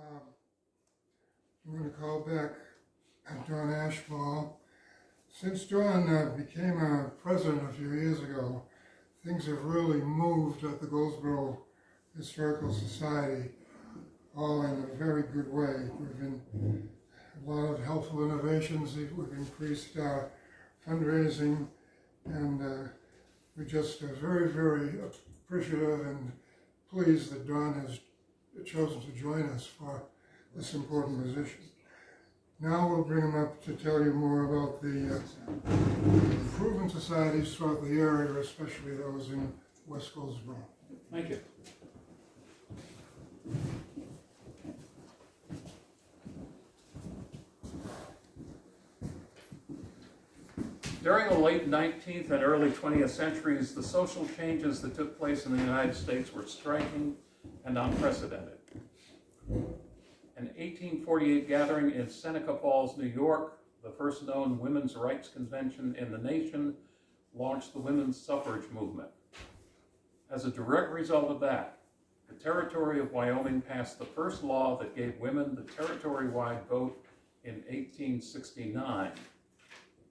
I'm going to call back John Ashmall. Since John became a president a few years ago, things have really moved at the Gouldsboro Historical Society, all in a very good way. We've been a lot of helpful innovations. We've increased our fundraising, and we're just very, very appreciative and pleased that Don has chosen to join us for this important position. Now we'll bring him up to tell you more about the improvement societies throughout the area, especially those in West Gouldsboro. Thank you. During the late 19th and early 20th centuries, the social changes that took place in the United States were striking and unprecedented. An 1848 gathering in Seneca Falls, New York, the first known women's rights convention in the nation, launched the women's suffrage movement. As a direct result of that, the territory of Wyoming passed the first law that gave women the territory-wide vote in 1869,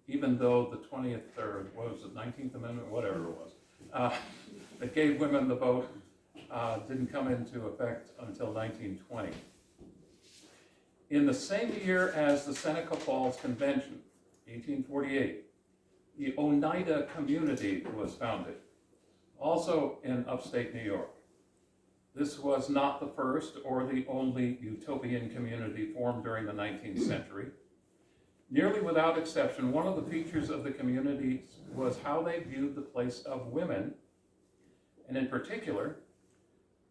even though the 20th, or what was it, 19th Amendment, whatever it was, that gave women the vote didn't come into effect until 1920. In the same year as the Seneca Falls Convention, 1848, the Oneida Community was founded, also in upstate New York. This was not the first or the only utopian community formed during the 19th century. Nearly without exception, one of the features of the community was how they viewed the place of women, and in particular,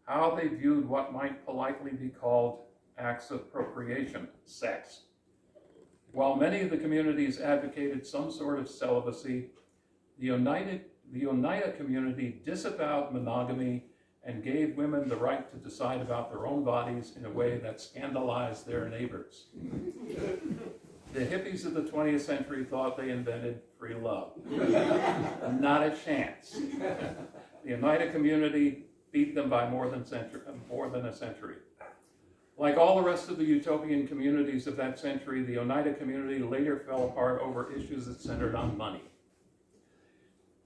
how they viewed what might politely be called acts of procreation, sex. While many of the communities advocated some sort of celibacy, the Oneida community disavowed monogamy and gave women the right to decide about their own bodies in a way that scandalized their neighbors. The hippies of the 20th century thought they invented free love. Not a chance. The Oneida community beat them by more than a century. Like all the rest of the utopian communities of that century, the Oneida community later fell apart over issues that centered on money.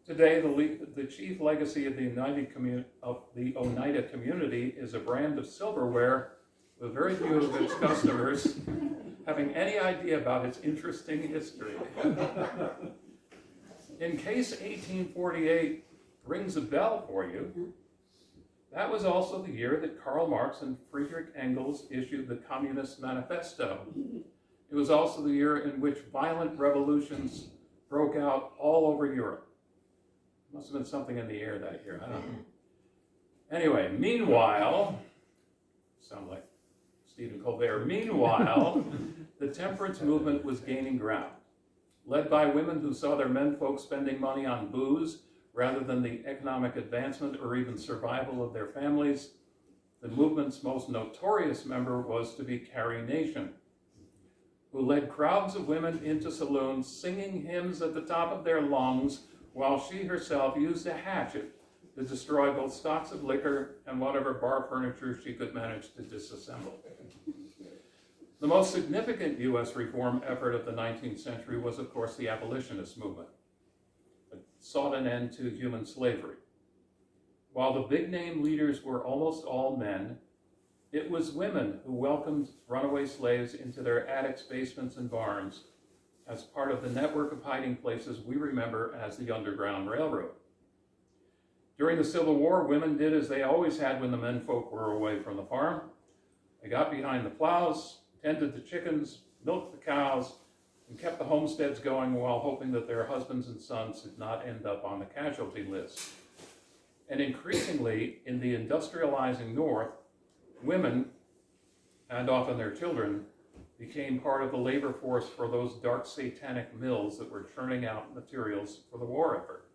Today, the chief legacy of the Oneida community is a brand of silverware with very few of its customers having any idea about its interesting history. In case 1848 rings a bell for you, that was also the year that Karl Marx and Friedrich Engels issued the Communist Manifesto. It was also the year in which violent revolutions broke out all over Europe. Must have been something in the air that year, I don't know. Anyway, meanwhile, sound like Stephen Colbert, meanwhile, the temperance movement was gaining ground. Led by women who saw their menfolk spending money on booze rather than the economic advancement or even survival of their families, the movement's most notorious member was to be Carrie Nation, who led crowds of women into saloons singing hymns at the top of their lungs while she herself used a hatchet to destroy both stocks of liquor and whatever bar furniture she could manage to disassemble. The most significant U.S. reform effort of the 19th century was, of course, the abolitionist movement. It sought an end to human slavery. While the big-name leaders were almost all men, it was women who welcomed runaway slaves into their attics, basements, and barns as part of the network of hiding places we remember as the Underground Railroad. During the Civil War, women did as they always had when the menfolk were away from the farm. They got behind the plows, tended the chickens, milked the cows, and kept the homesteads going while hoping that their husbands and sons did not end up on the casualty list. And increasingly, in the industrializing North, women, and often their children, became part of the labor force for those dark satanic mills that were churning out materials for the war effort.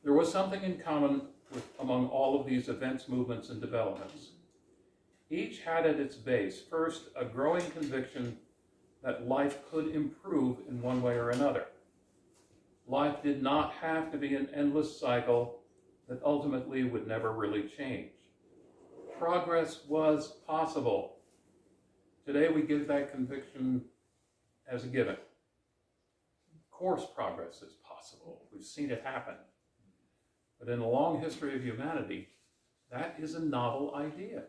There was something in common among all of these events, movements, and developments. Each had at its base, first, a growing conviction that life could improve in one way or another. Life did not have to be an endless cycle that ultimately would never really change. progress was possible. Today we give that conviction as a given. Of course progress is possible. We've seen it happen. But in the long history of humanity, that is a novel idea.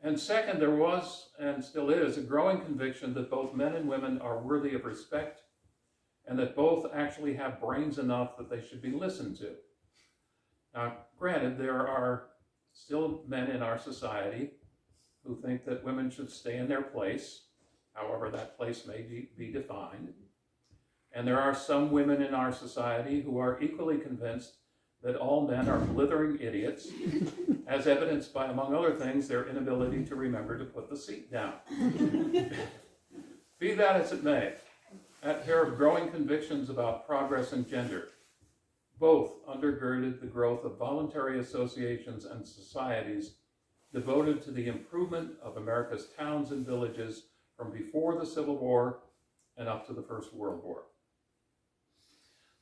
And second, there was, and still is, a growing conviction that both men and women are worthy of respect and that both actually have brains enough that they should be listened to. Now, granted, there are still men in our society who think that women should stay in their place, however that place may be defined. And there are some women in our society who are equally convinced that all men are blithering idiots, as evidenced by, among other things, their inability to remember to put the seat down. Be that as it may, that pair of growing convictions about progress and gender both undergirded the growth of voluntary associations and societies devoted to the improvement of America's towns and villages from before the Civil War and up to the First World War.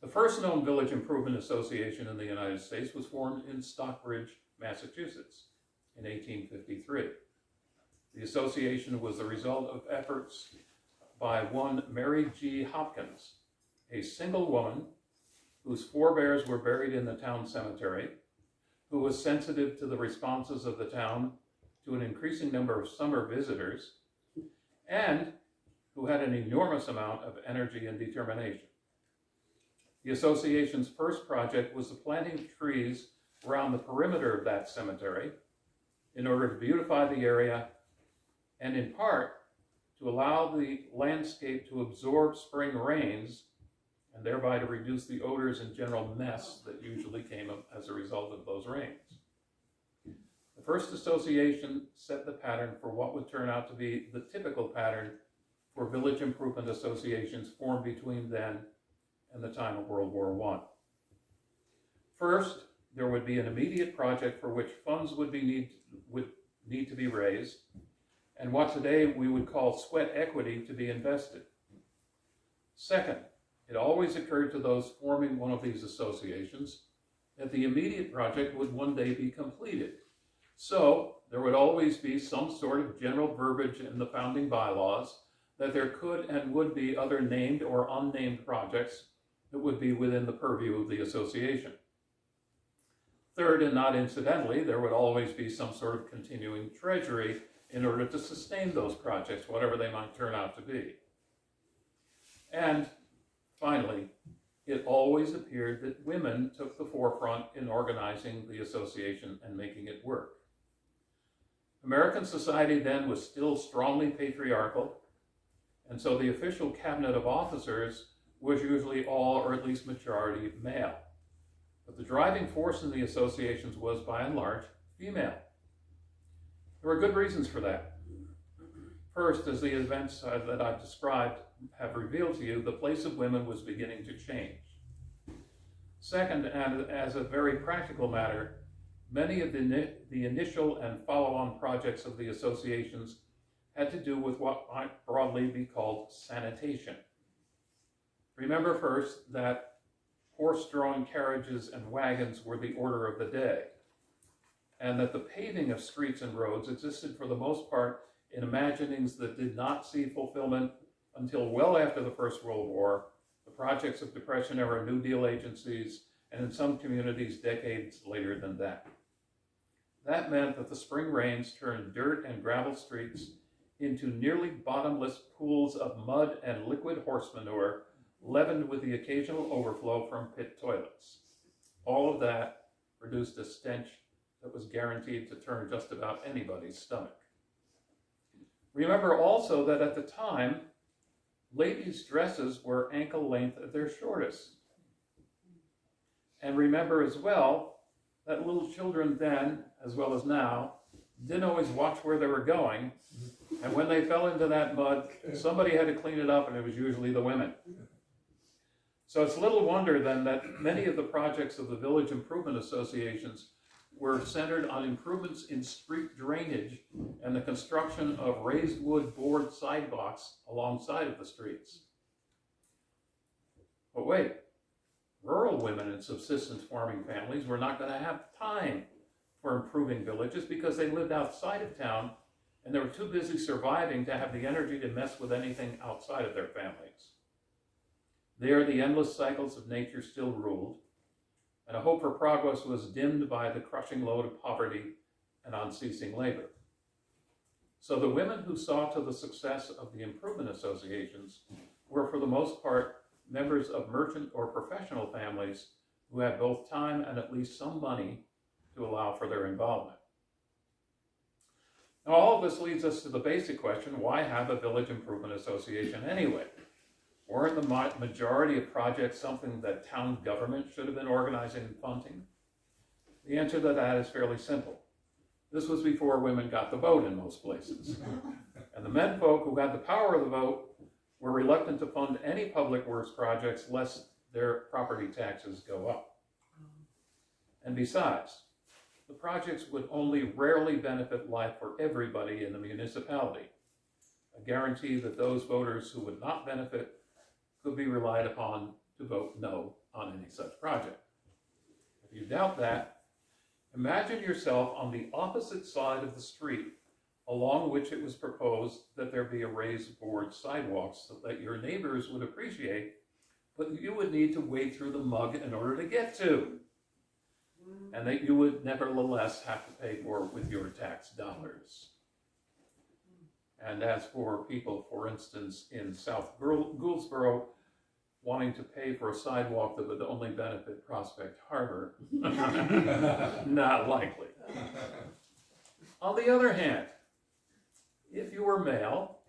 The first known village improvement association in the United States was formed in Stockbridge, Massachusetts in 1853. The association was the result of efforts by one Mary G. Hopkins, a single woman whose forebears were buried in the town cemetery, who was sensitive to the responses of the town to an increasing number of summer visitors, and who had an enormous amount of energy and determination. The association's first project was the planting of trees around the perimeter of that cemetery in order to beautify the area and in part to allow the landscape to absorb spring rains and thereby to reduce the odors and general mess that usually came as a result of those rains. The first association set the pattern for what would turn out to be the typical pattern for village improvement associations formed between then and the time of World War I. First, there would be an immediate project for which funds would need to be raised, and what today we would call sweat equity to be invested. Second, it always occurred to those forming one of these associations that the immediate project would one day be completed. So there would always be some sort of general verbiage in the founding bylaws that there could and would be other named or unnamed projects that would be within the purview of the association. Third, and not incidentally, there would always be some sort of continuing treasury in order to sustain those projects, whatever they might turn out to be. And finally, it always appeared that women took the forefront in organizing the association and making it work. American society then was still strongly patriarchal, and so the official cabinet of officers was usually all, or at least majority, male. But the driving force in the associations was, by and large, female. There were good reasons for that. First, as the events that I've described have revealed to you, the place of women was beginning to change. Second, and as a very practical matter, many of the initial and follow-on projects of the associations had to do with what might broadly be called sanitation. Remember first that horse-drawn carriages and wagons were the order of the day, and that the paving of streets and roads existed for the most part in imaginings that did not see fulfillment until well after the First World War, the projects of Depression-era New Deal agencies, and in some communities decades later than that. That meant that the spring rains turned dirt and gravel streets into nearly bottomless pools of mud and liquid horse manure, leavened with the occasional overflow from pit toilets. All of that produced a stench that was guaranteed to turn just about anybody's stomach. Remember also that at the time, ladies' dresses were ankle length at their shortest. And remember as well that little children then, as well as now, didn't always watch where they were going. And when they fell into that mud, somebody had to clean it up, and it was usually the women. So it's little wonder then that many of the projects of the village improvement associations were centered on improvements in street drainage and the construction of raised wood board sidewalks alongside of the streets. But wait, rural women and subsistence farming families were not going to have time for improving villages because they lived outside of town and they were too busy surviving to have the energy to mess with anything outside of their families. There, the endless cycles of nature still ruled, and a hope for progress was dimmed by the crushing load of poverty and unceasing labor. So the women who saw to the success of the improvement associations were, for the most part, members of merchant or professional families who had both time and at least some money to allow for their involvement. Now, all of this leads us to the basic question, why have a village improvement association anyway? Weren't the majority of projects something that town government should have been organizing and funding? The answer to that is fairly simple. This was before women got the vote in most places. And the menfolk who had the power of the vote were reluctant to fund any public works projects lest their property taxes go up. And besides, the projects would only rarely benefit life for everybody in the municipality, a guarantee that those voters who would not benefit could be relied upon to vote no on any such project. If you doubt that, imagine yourself on the opposite side of the street along which it was proposed that there be a raised board sidewalks so that your neighbors would appreciate, but you would need to wade through the mud in order to get to, and that you would nevertheless have to pay for with your tax dollars. And as for people, for instance, in South Gouldsboro, wanting to pay for a sidewalk that would only benefit Prospect Harbor, not likely. On the other hand, if you were male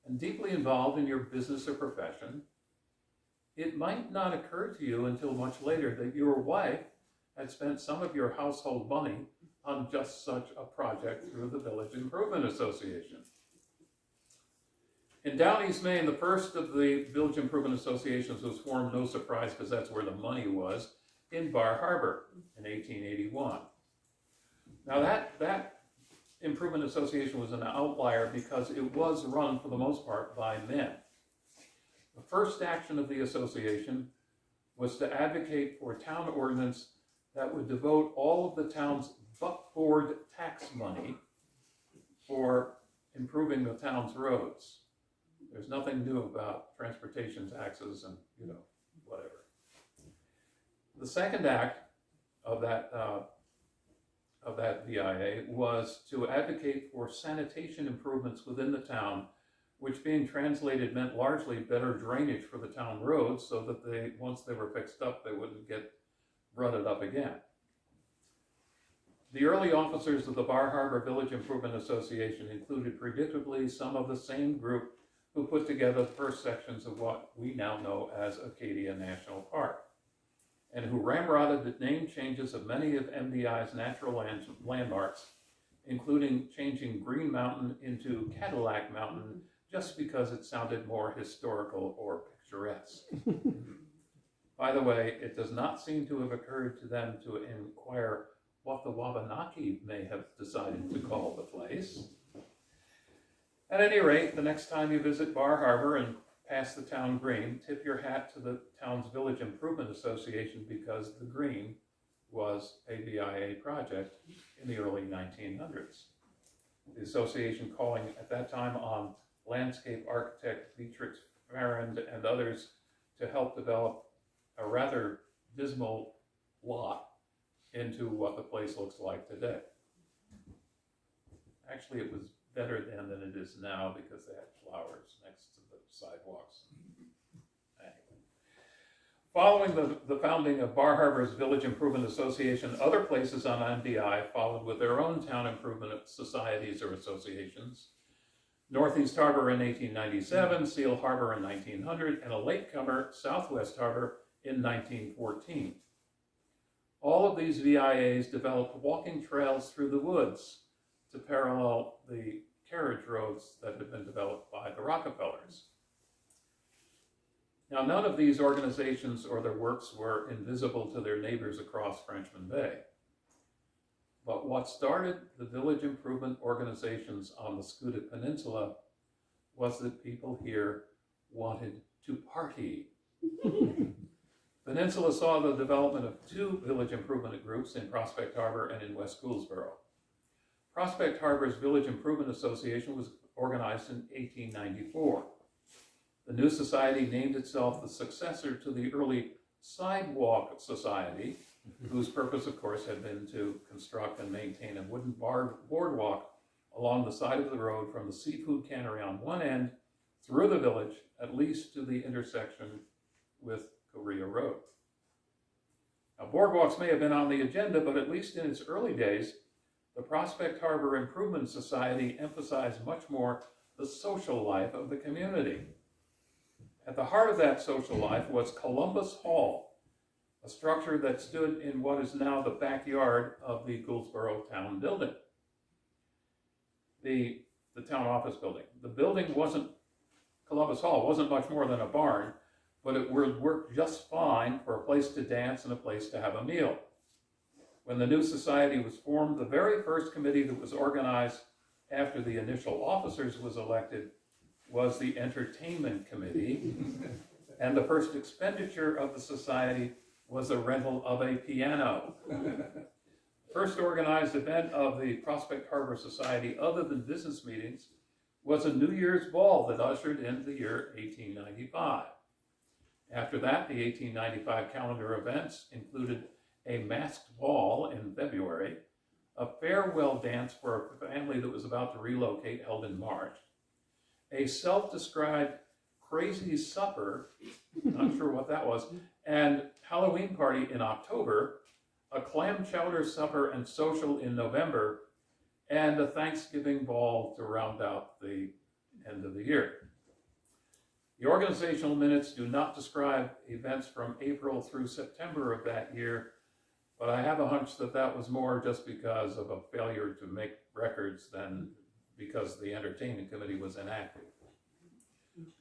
and deeply involved in your business or profession, it might not occur to you until much later that your wife had spent some of your household money on just such a project through the Village Improvement Association. In Downeast, Maine, the first of the Village Improvement Associations was formed, no surprise, because that's where the money was, in Bar Harbor in 1881. Now that Improvement Association was an outlier because it was run, for the most part, by men. The first action of the association was to advocate for a town ordinance that would devote all of the town's buckboard tax money for improving the town's roads. There's nothing new about transportation taxes and, whatever. The second act of that VIA was to advocate for sanitation improvements within the town, which being translated meant largely better drainage for the town roads so that once they were fixed up, they wouldn't get rutted up again. The early officers of the Bar Harbor Village Improvement Association included predictably some of the same group who put together the first sections of what we now know as Acadia National Park, and who ramrodded the name changes of many of MDI's natural landmarks, including changing Green Mountain into Cadillac Mountain just because it sounded more historical or picturesque. By the way, it does not seem to have occurred to them to inquire what the Wabanaki may have decided to call the place. At any rate, the next time you visit Bar Harbor and pass the town green, tip your hat to the town's Village Improvement Association because the green was a VIA project in the early 1900s. The association calling at that time on landscape architect Beatrix Farrand and others to help develop a rather dismal lot into what the place looks like today. Actually, it was better then than it is now because they had flowers next to the sidewalks. Anyway. Following the founding of Bar Harbor's Village Improvement Association, other places on MDI followed with their own town improvement societies or associations. Northeast Harbor in 1897, Seal Harbor in 1900, and a latecomer, Southwest Harbor, in 1914. All of these VIAs developed walking trails through the woods to parallel the carriage roads that had been developed by the Rockefellers. Now, none of these organizations or their works were invisible to their neighbors across Frenchman Bay. But what started the village improvement organizations on the Scuda Peninsula was that people here wanted to party. Peninsula saw the development of two village improvement groups in Prospect Harbor and in West Gouldsboro. Prospect Harbor's Village Improvement Association was organized in 1894. The new society named itself the successor to the early Sidewalk Society, whose purpose, of course, had been to construct and maintain a wooden boardwalk along the side of the road from the seafood cannery on one end through the village, at least to the intersection with Korea Road. Now, boardwalks may have been on the agenda, but at least in its early days, the Prospect Harbor Improvement Society emphasized much more the social life of the community. At the heart of that social life was Columbus Hall, a structure that stood in what is now the backyard of the Gouldsboro town building, the town office building. The building Columbus Hall wasn't much more than a barn, but it would work just fine for a place to dance and a place to have a meal. When the new society was formed, the very first committee that was organized after the initial officers was elected was the Entertainment Committee, and the first expenditure of the society was the rental of a piano. First organized event of the Prospect Harbor Society, other than business meetings, was a New Year's ball that ushered in the year 1895. After that, the 1895 calendar events included a masked ball in February, a farewell dance for a family that was about to relocate held in March, a self-described crazy supper, not sure what that was, and Halloween party in October, a clam chowder supper and social in November, and a Thanksgiving ball to round out the end of the year. The organizational minutes do not describe events from April through September of that year, but I have a hunch that that was more just because of a failure to make records than because the Entertainment Committee was inactive.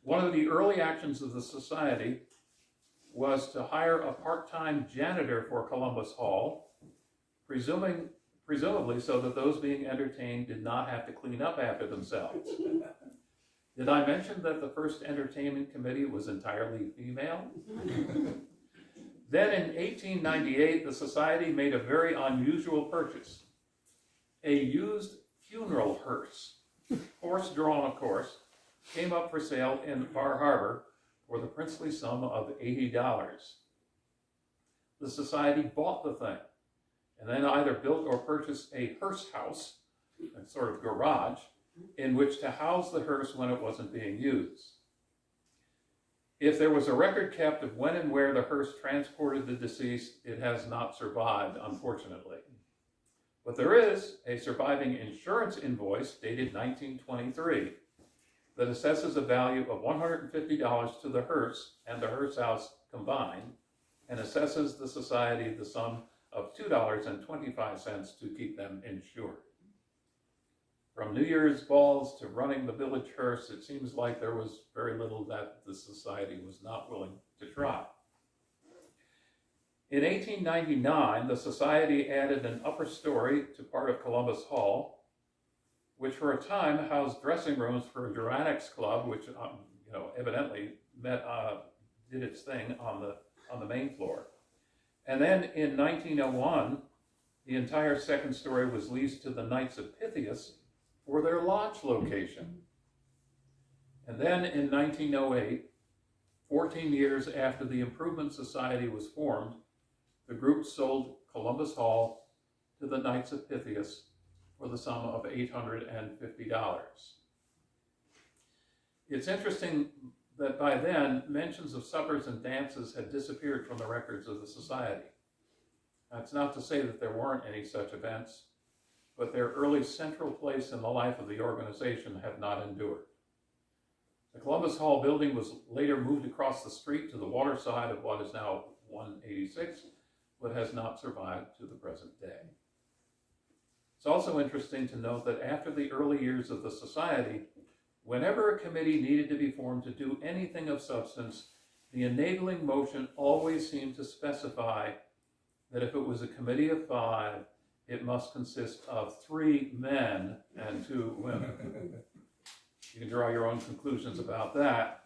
One of the early actions of the society was to hire a part-time janitor for Columbus Hall, presumably so that those being entertained did not have to clean up after themselves. Did I mention that the first Entertainment Committee was entirely female? Then in 1898, the society made a very unusual purchase, a used funeral hearse, horse-drawn, of course, came up for sale in Bar Harbor for the princely sum of $80. The society bought the thing and then either built or purchased a hearse house, a sort of garage, in which to house the hearse when it wasn't being used. If there was a record kept of when and where the hearse transported the deceased, it has not survived, unfortunately. But there is a surviving insurance invoice dated 1923 that assesses a value of $150 to the hearse and the hearse house combined, and assesses the society the sum of $2.25 to keep them insured. From New Year's balls to running the village hearse, it seems like there was very little that the society was not willing to try. In 1899, the society added an upper story to part of Columbus Hall, which for a time housed dressing rooms for a dramatics club, which evidently did its thing on the main floor. And then in 1901, the entire second story was leased to the Knights of Pythias for their lodge location. And then in 1908, 14 years after the Improvement Society was formed, the group sold Columbus Hall to the Knights of Pythias for the sum of $850. It's interesting that by then, mentions of suppers and dances had disappeared from the records of the society. That's not to say that there weren't any such events, but their early central place in the life of the organization have not endured. The Columbus Hall building was later moved across the street to the water side of what is now 186, but has not survived to the present day. It's also interesting to note that after the early years of the society, whenever a committee needed to be formed to do anything of substance, the enabling motion always seemed to specify that if it was a committee of 5, it must consist of 3 men and 2 women. You can draw your own conclusions about that.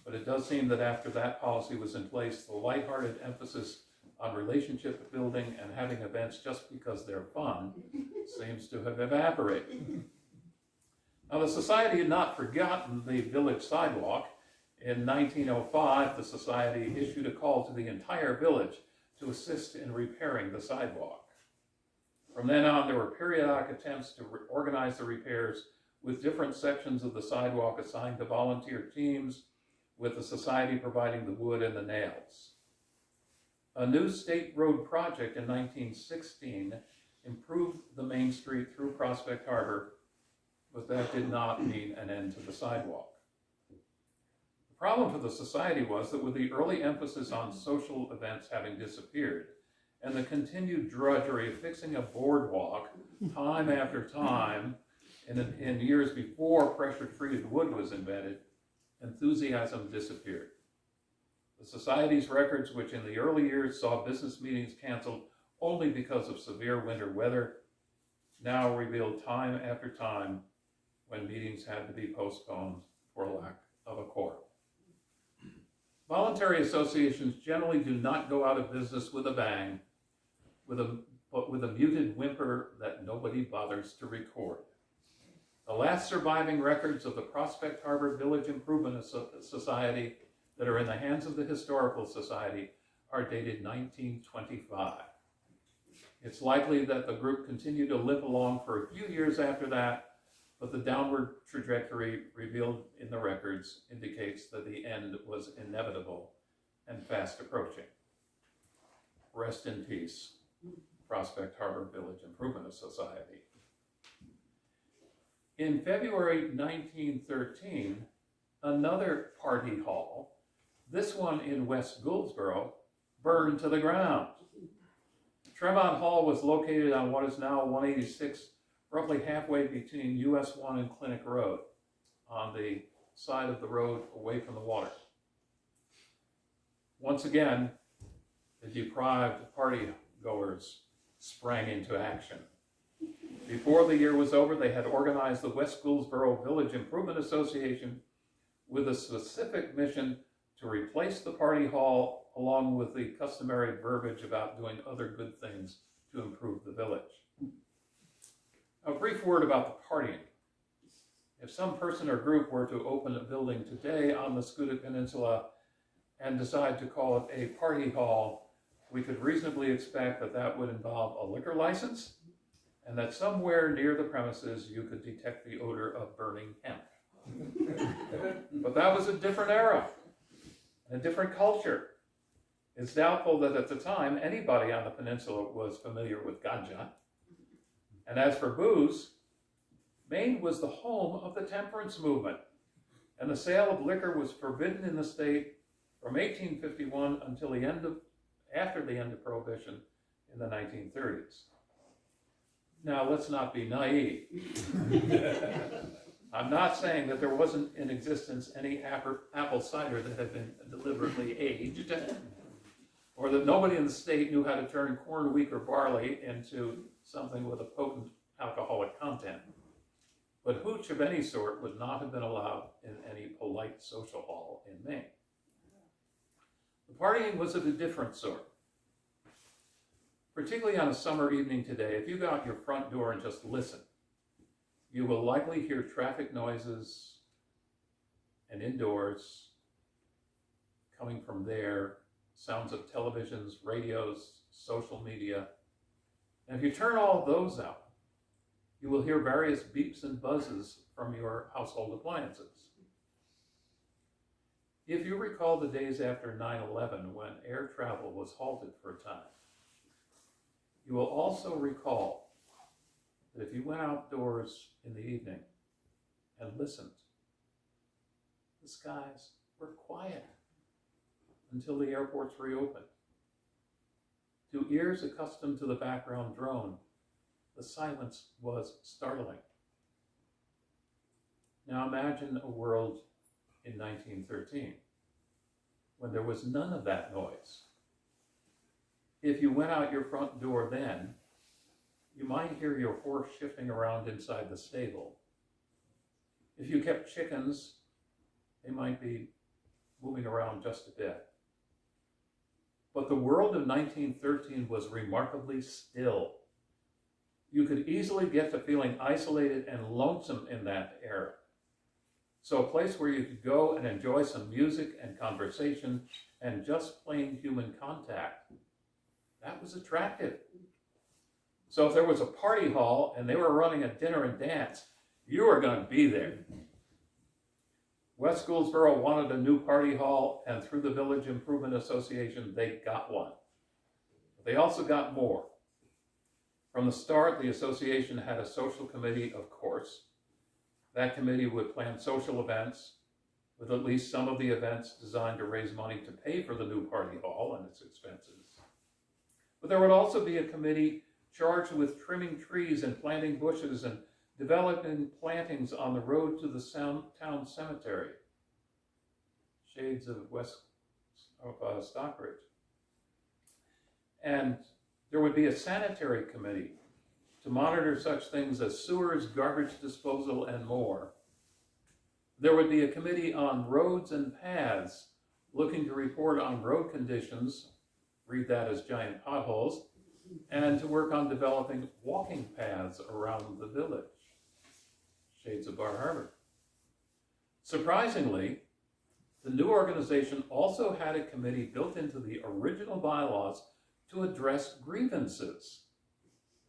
But it does seem that after that policy was in place, the lighthearted emphasis on relationship building and having events just because they're fun seems to have evaporated. Now, the society had not forgotten the village sidewalk. In 1905, the society issued a call to the entire village to assist in repairing the sidewalk. From then on, there were periodic attempts to organize the repairs with different sections of the sidewalk assigned to volunteer teams, with the society providing the wood and the nails. A new state road project in 1916 improved the main street through Prospect Harbor, but that did not mean an end to the sidewalk. The problem for the society was that with the early emphasis on social events having disappeared, and the drudgery of fixing a boardwalk time after time in years before pressure-treated wood was invented, enthusiasm disappeared. The society's records, which in the early years saw business meetings canceled only because of severe winter weather, now reveal time after time when meetings had to be postponed for lack of a quorum. Voluntary associations generally do not go out of business with a bang, but with a muted whimper that nobody bothers to record. The last surviving records of the Prospect Harbor Village Improvement Society that are in the hands of the Historical Society are dated 1925. It's likely that the group continued to limp along for a few years after that, but the downward trajectory revealed in the records indicates that the end was inevitable and fast approaching. Rest in peace, Prospect Harbor Village Improvement Society. In February 1913, another party hall, this one in West Gouldsboro, burned to the ground. Tremont Hall was located on what is now 186, roughly halfway between US 1 and Clinic Road, on the side of the road away from the water. Once again, the deprived party goers sprang into action. Before the year was over, they had organized the West Gouldsboro Village Improvement Association with a specific mission to replace the party hall, along with the customary verbiage about doing other good things to improve the village. A brief word about the partying. If some person or group were to open a building today on the Scuda Peninsula and decide to call it a party hall, we could reasonably expect that that would involve a liquor license, and that somewhere near the premises you could detect the odor of burning hemp. But that was a different era, a different culture. It's doubtful that at the time anybody on the peninsula was familiar with ganja. And as for booze, Maine was the home of the temperance movement, and the sale of liquor was forbidden in the state from 1851 until after the end of Prohibition in the 1930s. Now, let's not be naive. I'm not saying that there wasn't in existence any apple cider that had been deliberately aged, or that nobody in the state knew how to turn corn, wheat, or barley into something with a potent alcoholic content. But hooch of any sort would not have been allowed in any polite social hall in Maine. The partying was of a different sort. Particularly on a summer evening today, if you go out your front door and just listen, you will likely hear traffic noises and indoors coming from there, sounds of televisions, radios, social media. And if you turn all of those out, you will hear various beeps and buzzes from your household appliances. If you recall the days after 9/11 when air travel was halted for a time, you will also recall that if you went outdoors in the evening and listened, the skies were quiet until the airports reopened. To ears accustomed to the background drone, the silence was startling. Now imagine a world in 1913 when there was none of that noise. If you went out your front door then, you might hear your horse shifting around inside the stable. If you kept chickens, they might be moving around just a bit. But the world of 1913 was remarkably still. You could easily get to feeling isolated and lonesome in that era. So a place where you could go and enjoy some music and conversation and just plain human contact, that was attractive. So if there was a party hall and they were running a dinner and dance, you were going to be there. West Gouldsboro wanted a new party hall, and through the Village Improvement Association, they got one. But they also got more. From the start, the association had a social committee, of course. That committee would plan social events, with at least some of the events designed to raise money to pay for the new party hall and its expenses. But there would also be a committee charged with trimming trees and planting bushes and developing plantings on the road to the town cemetery, shades of west of Stockbridge. And there would be a sanitary committee to monitor such things as sewers, garbage disposal, and more. There would be a committee on roads and paths looking to report on road conditions, read that as giant potholes, and to work on developing walking paths around the village, shades of Bar Harbor. Surprisingly, the new organization also had a committee built into the original bylaws to address grievances.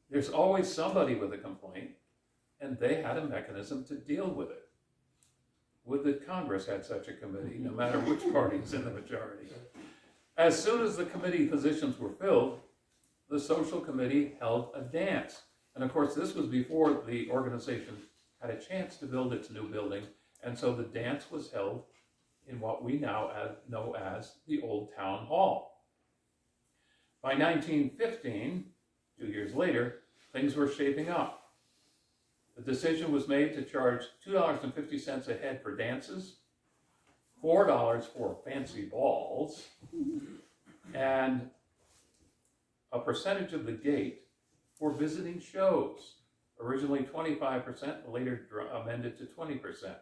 There's always somebody with a complaint, and they had a mechanism to deal with it. Would that Congress had such a committee, no matter which party's in the majority. As soon as the committee positions were filled, the social committee held a dance. And of course, this was before the organization had a chance to build its new building, and so the dance was held in what we now know as the Old Town Hall. By 1915, 2 years later, things were shaping up. The decision was made to charge $2.50 a head for dances, $4 for fancy balls, and a percentage of the gate for visiting shows, originally 25%, later amended to 20%.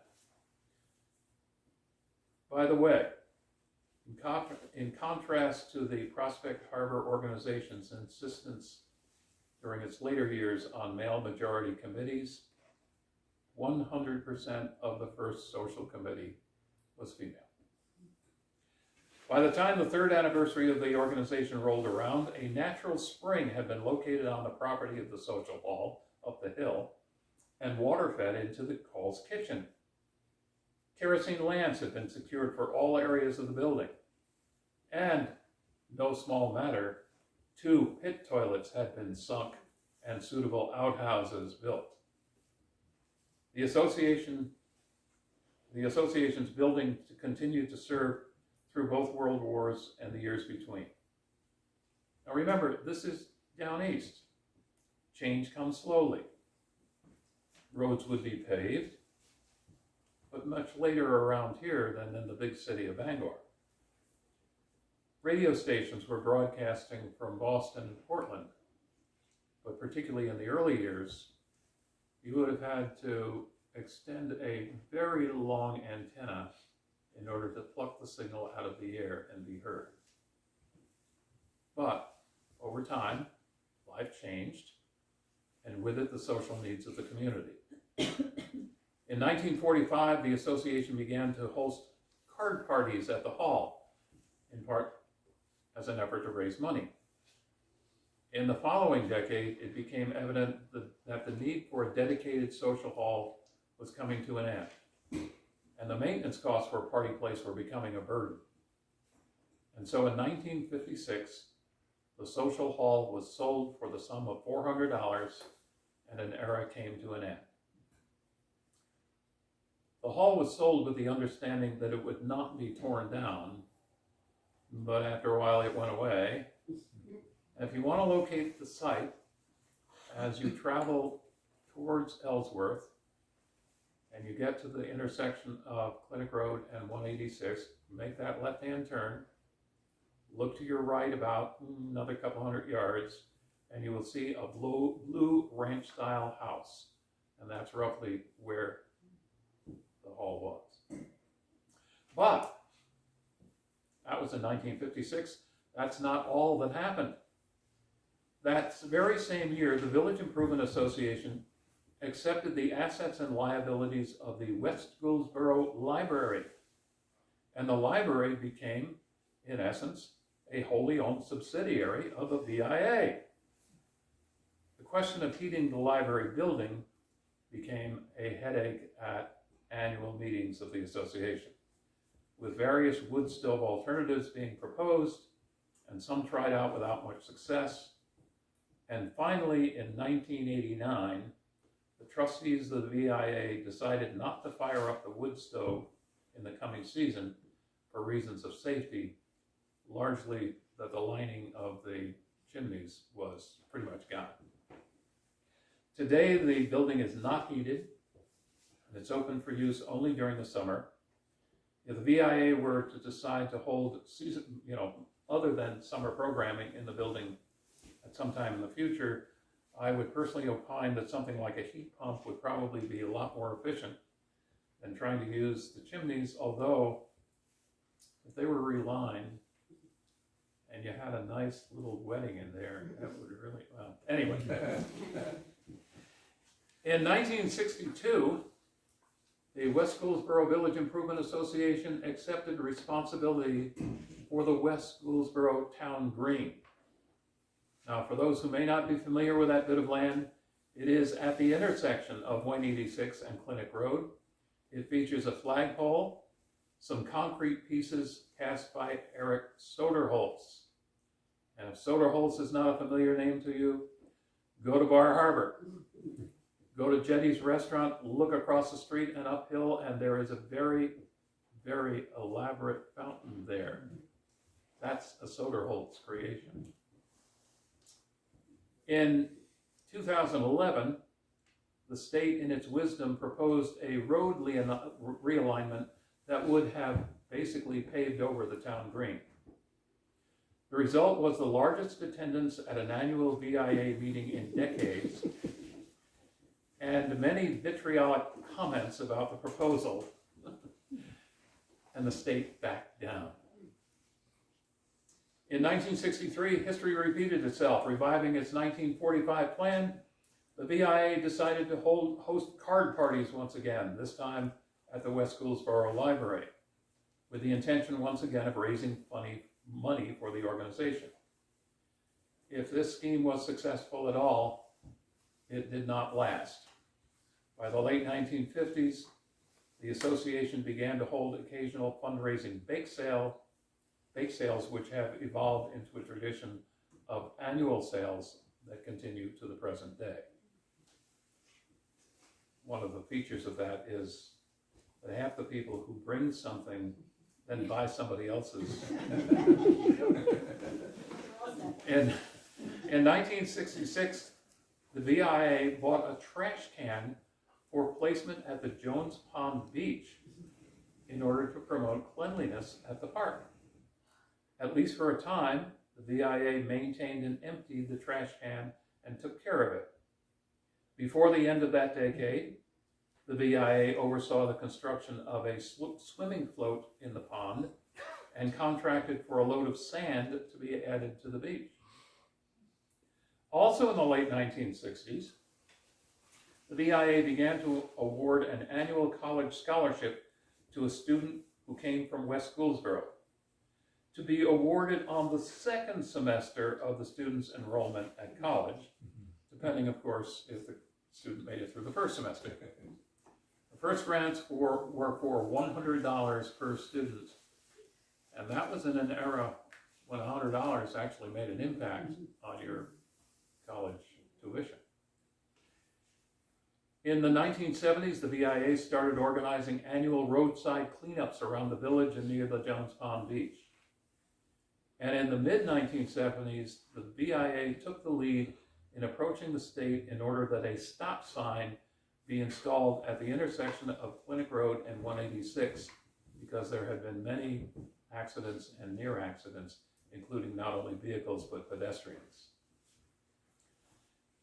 By the way, in contrast to the Prospect Harbor organization's insistence during its later years on male majority committees, 100% of the first social committee was female. By the time the third anniversary of the organization rolled around, a natural spring had been located on the property of the social hall up the hill, and water fed into the hall's kitchen. Kerosene lamps had been secured for all areas of the building. And, no small matter, 2 pit toilets had been sunk and suitable outhouses built. The association's building continued to serve through both World Wars and the years between. Now remember, this is Downeast. Change comes slowly. Roads would be paved, but much later around here than in the big city of Bangor. Radio stations were broadcasting from Boston and Portland, but particularly in the early years, you would have had to extend a very long antenna in order to pluck the signal out of the air and be heard. But over time, life changed, and with it the social needs of the community. In 1945, the association began to host card parties at the hall, in part as an effort to raise money. In the following decade, it became evident that the need for a dedicated social hall was coming to an end, and the maintenance costs for a party place were becoming a burden. And so in 1956, the social hall was sold for the sum of $400, and an era came to an end. The hall was sold with the understanding that it would not be torn down, but after a while it went away. And if you want to locate the site, as you travel towards Ellsworth, and you get to the intersection of Clinic Road and 186, make that left-hand turn, look to your right about another couple hundred yards, and you will see a blue ranch-style house. And that's roughly where the hall was. But That was in 1956. That's not all that happened. That very same year, the Village Improvement Association accepted the assets and liabilities of the West Gouldsboro Library. And the library became, in essence, a wholly owned subsidiary of the VIA. The question of heating the library building became a headache at annual meetings of the association, with various wood stove alternatives being proposed, and some tried out without much success. And finally, in 1989, the trustees of the VIA decided not to fire up the wood stove in the coming season for reasons of safety, largely that the lining of the chimneys was pretty much gone. Today, the building is not heated, and it's open for use only during the summer. If the VIA were to decide to hold season, other than summer programming in the building at some time in the future, I would personally opine that something like a heat pump would probably be a lot more efficient than trying to use the chimneys, although if they were relined and you had a nice little wedding in there, that would really, well, anyway. In 1962, the West Gouldsboro Village Improvement Association accepted responsibility for the West Gouldsboro Town Green. Now, for those who may not be familiar with that bit of land, it is at the intersection of 186 and Clinic Road. It features a flagpole, some concrete pieces cast by Eric Soderholz. And if Soderholz is not a familiar name to you, go to Bar Harbor. Go to Jetty's Restaurant, look across the street and uphill, and there is a very, very elaborate fountain there. That's a Soderholz creation. In 2011, the state, in its wisdom, proposed a road realignment that would have basically paved over the town green. The result was the largest attendance at an annual VIA meeting in decades, and many vitriolic comments about the proposal, and the state backed down. In 1963, history repeated itself. Reviving its 1945 plan, the VIA decided to host card parties once again, this time at the West Gouldsboro Library, with the intention once again of raising money for the organization. If this scheme was successful at all, it did not last. By the late 1950s, the association began to hold occasional fundraising bake sales, which have evolved into a tradition of annual sales that continue to the present day. One of the features of that is that half the people who bring something then buy somebody else's. In 1966, the VIA bought a trash can for placement at the Jones Pond Beach in order to promote cleanliness at the park. At least for a time, the VIA maintained and emptied the trash can and took care of it. Before the end of that decade, the VIA oversaw the construction of a swimming float in the pond and contracted for a load of sand to be added to the beach. Also in the late 1960s, the VIA began to award an annual college scholarship to a student who came from West Gouldsboro, to be awarded on the second semester of the student's enrollment at college, depending, of course, if the student made it through the first semester. The first grants were for $100 per student, and that was in an era when $100 actually made an impact on your college tuition. In the 1970s, the VIA started organizing annual roadside cleanups around the village and near the Jones Pond Beach. And in the mid-1970s, the VIA took the lead in approaching the state in order that a stop sign be installed at the intersection of Clinic Road and 186, because there had been many accidents and near accidents, including not only vehicles but pedestrians.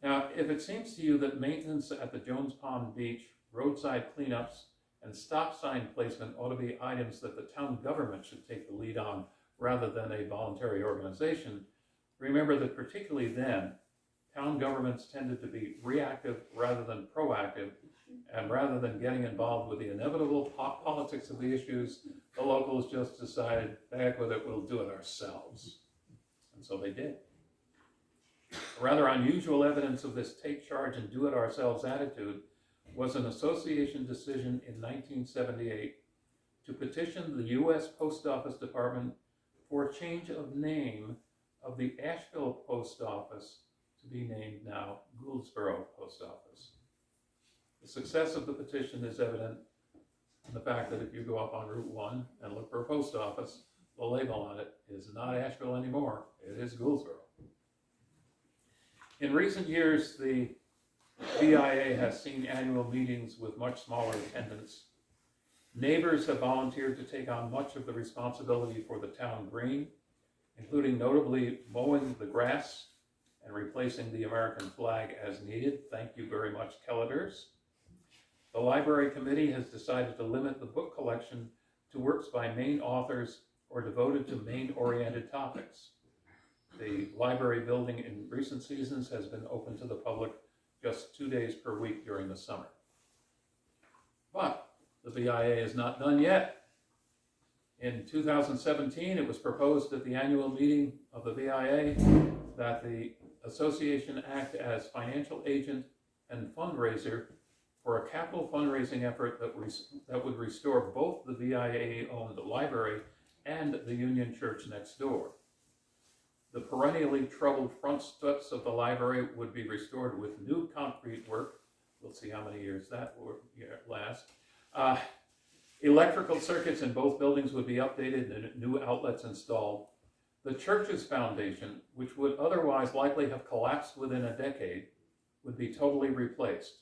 Now, if it seems to you that maintenance at the Jones Pond Beach, roadside cleanups, and stop sign placement ought to be items that the town government should take the lead on rather than a voluntary organization, remember that particularly then, town governments tended to be reactive rather than proactive, and rather than getting involved with the inevitable politics of the issues, the locals just decided, the heck with it, we'll do it ourselves. And so they did. Rather unusual evidence of this take charge and do it ourselves attitude was an association decision in 1978 to petition the U.S. Post Office Department for a change of name of the Asheville Post Office to be named now Gouldsboro Post Office. The success of the petition is evident in the fact that if you go up on Route 1 and look for a post office, the label on it is not Asheville anymore, it is Gouldsboro. In recent years, the VIA has seen annual meetings with much smaller attendance. Neighbors have volunteered to take on much of the responsibility for the town green, including notably mowing the grass and replacing the American flag as needed. Thank you very much, Kelladers. The library committee has decided to limit the book collection to works by Maine authors or devoted to Maine-oriented topics. The library building in recent seasons has been open to the public just 2 days per week during the summer. But the VIA is not done yet. In 2017, it was proposed at the annual meeting of the VIA that the association act as financial agent and fundraiser for a capital fundraising effort that would restore both the VIA-owned library and the Union Church next door. The perennially troubled front steps of the library would be restored with new concrete work. We'll see how many years that will last. Electrical circuits in both buildings would be updated and new outlets installed. The church's foundation, which would otherwise likely have collapsed within a decade, would be totally replaced.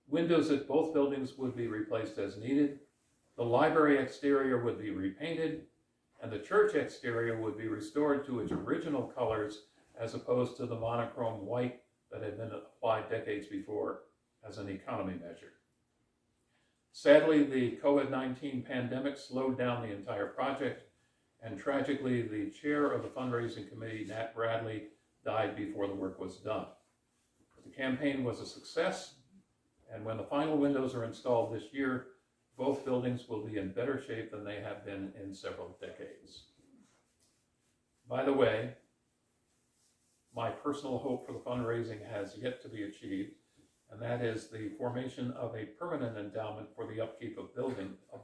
Windows at both buildings would be replaced as needed. The library exterior would be repainted, and the church exterior would be restored to its original colors as opposed to the monochrome white that had been applied decades before as an economy measure. Sadly, the COVID-19 pandemic slowed down the entire project, and tragically, the chair of the fundraising committee, Nat Bradley, died before the work was done. The campaign was a success, and when the final windows are installed this year, both buildings will be in better shape than they have been in several decades. By the way, my personal hope for the fundraising has yet to be achieved, and that is the formation of a permanent endowment for the upkeep of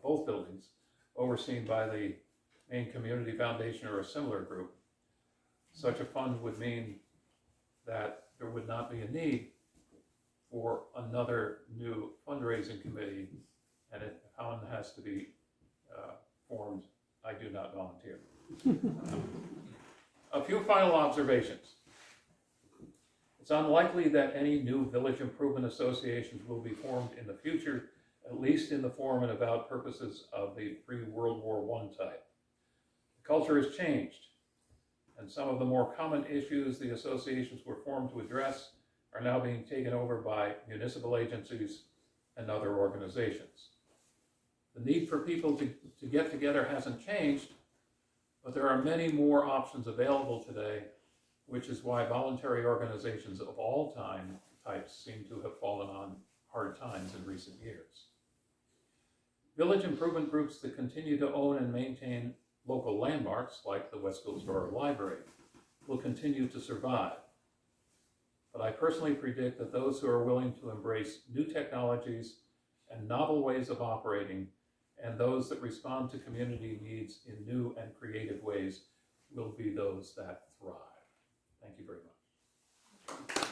both buildings, overseen by the Maine Community Foundation or a similar group. Such a fund would mean that there would not be a need for another new fundraising committee, and if one has to be formed, I do not volunteer. A few final observations. It's unlikely that any new village improvement associations will be formed in the future, at least in the form and about purposes of the pre-World War I type. The culture has changed, and some of the more common issues the associations were formed to address are now being taken over by municipal agencies and other organizations. The need for people to get together hasn't changed, but there are many more options available today, which is why voluntary organizations of all types seem to have fallen on hard times in recent years. Village improvement groups that continue to own and maintain local landmarks, like the West Gouldsboro Library, will continue to survive. But I personally predict that those who are willing to embrace new technologies and novel ways of operating, and those that respond to community needs in new and creative ways, will be those that thrive. Thank you very much.